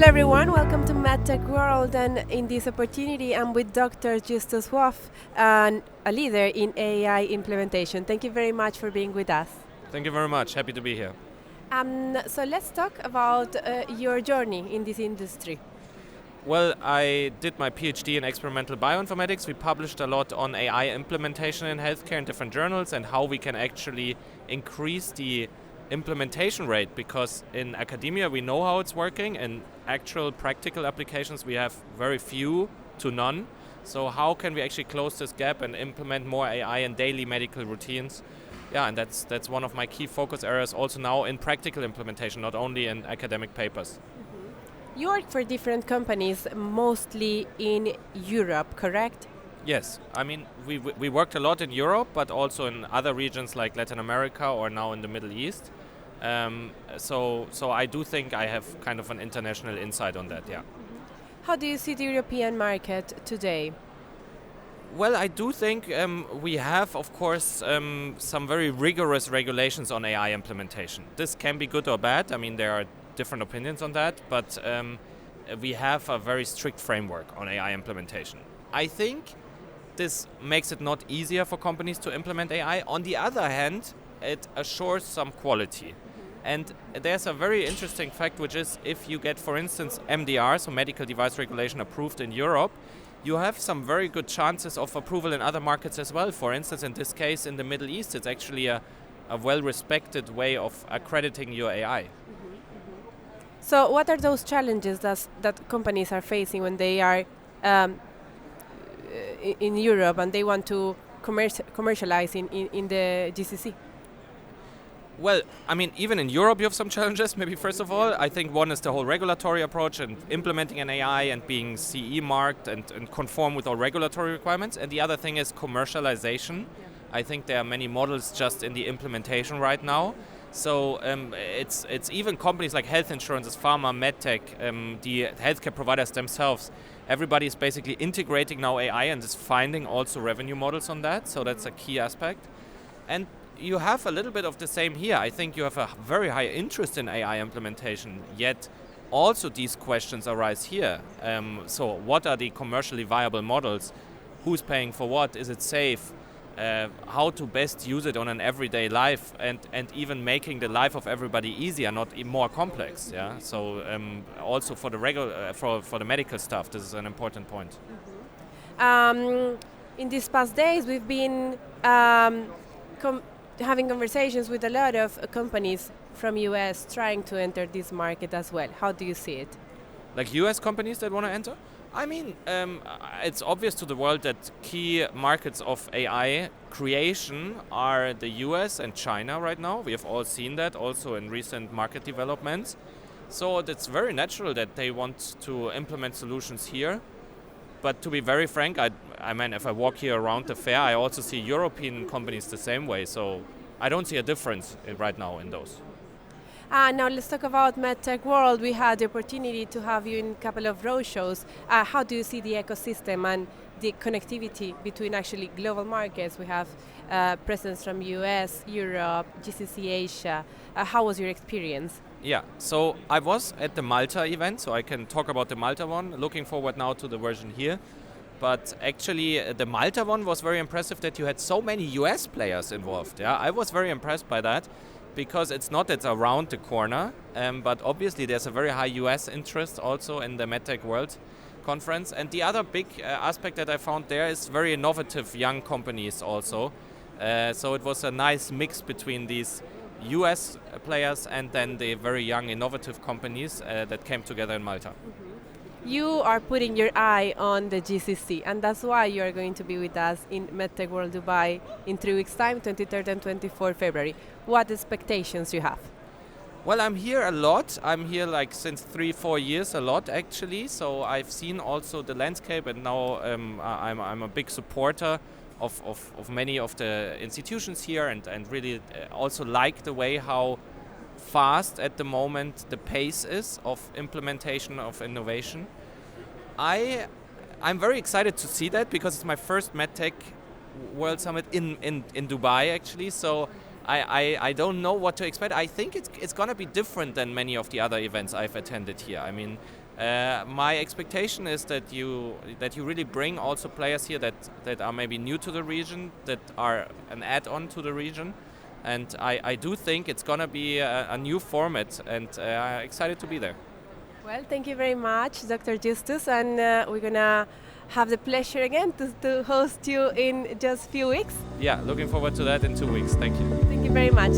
everyone, welcome to MedTech World, and in this opportunity I'm with Dr. Justus Wolff, a leader in AI implementation. Thank you very much for being with us. Thank you very much, happy to be here. So let's talk about your journey in this industry. Well, I did my PhD in experimental bioinformatics. We published a lot on AI implementation in healthcare in different journals and how we can actually increase the implementation rate, because in academia we know how it's working. In actual practical applications we have very few to none. So how can we actually close this gap and implement more AI in daily medical routines? Yeah, and that's one of my key focus areas also now in practical implementation, not only in academic papers. You work for different companies, mostly in Europe, correct? Yes, I mean, we worked a lot in Europe, but also in other regions like Latin America or now in the Middle East. So I do think I have kind of an international insight on that, yeah. How do you see the European market today? Well, I do think we have, of course, some very rigorous regulations on AI implementation. This can be good or bad. I mean, there are different opinions on that, but we have a very strict framework on AI implementation. I think this makes it not easier for companies to implement AI. On the other hand, it assures some quality. And there's a very interesting fact, which is if you get, for instance, MDR, so medical device regulation, approved in Europe, you have some very good chances of approval in other markets as well. For instance, in this case, in the Middle East, it's actually a well-respected way of accrediting your AI. So what are those challenges that companies are facing when they are in Europe and they want to commercialize in the GCC? Well, I mean, even in Europe you have some challenges, maybe first of all. I think one is the whole regulatory approach and implementing an AI and being CE marked and conform with all regulatory requirements. And the other thing is commercialization. Yeah. I think there are many models just in the implementation right now. So it's even companies like health insurances, pharma, MedTech, the healthcare providers themselves. Everybody is basically integrating now AI and is finding also revenue models on that. So that's a key aspect. And you have a little bit of the same here. I think you have a very high interest in AI implementation, yet also these questions arise here. So what are the commercially viable models? Who's paying for what? Is it safe? How to best use it on an everyday life, and even making the life of everybody easier, not more complex. Yeah. So also for the for the medical stuff, this is an important point. In these past days, we've been having conversations with a lot of companies from US trying to enter this market as well. How do you see it? Like US companies that want to enter? I mean, it's obvious to the world that key markets of AI creation are the US and China right now. We have all seen that also in recent market developments. So it's very natural that they want to implement solutions here. But to be very frank, I mean, if I walk here around the fair, I also see European companies the same way. So I don't see a difference right now in those. Now let's talk about MedTech World. We had the opportunity to have you in a couple of roadshows. How do you see the ecosystem and the connectivity between actually global markets? We have presence from US, Europe, GCC Asia. How was your experience? Yeah, so I was at the Malta event, so I can talk about the Malta one. Looking forward now to the version here. But actually, the Malta one was very impressive that you had so many US players involved. Yeah, I was very impressed by that, because it's not that it's around the corner, but obviously there's a very high US interest also in the MedTech World Conference. And the other big aspect that I found there is very innovative young companies also. So it was a nice mix between these US players and then the very young innovative companies that came together in Malta. You are putting your eye on the GCC, and that's why you are going to be with us in MedTech World Dubai in 3 weeks' time, 23rd and 24th February. What expectations do you have? Well, I'm here a lot. I'm here like since 3-4 years, a lot actually. So I've seen also the landscape, and now I'm a big supporter of many of the institutions here, and really also like the way how fast at the moment the pace is of implementation of innovation. I'm very excited to see that, because it's my first MedTech World Summit in Dubai actually. So I don't know what to expect. I think it's going to be different than many of the other events I've attended here. I mean, My expectation is that you really bring also players here that are maybe new to the region, that are an add-on to the region, and I do think it's gonna be a new format, and I'm excited to be there. Well, thank you very much, Dr. Justus, and we're gonna have the pleasure again to host you in just a few weeks. Yeah, looking forward to that in 2 weeks. Thank you. Thank you very much.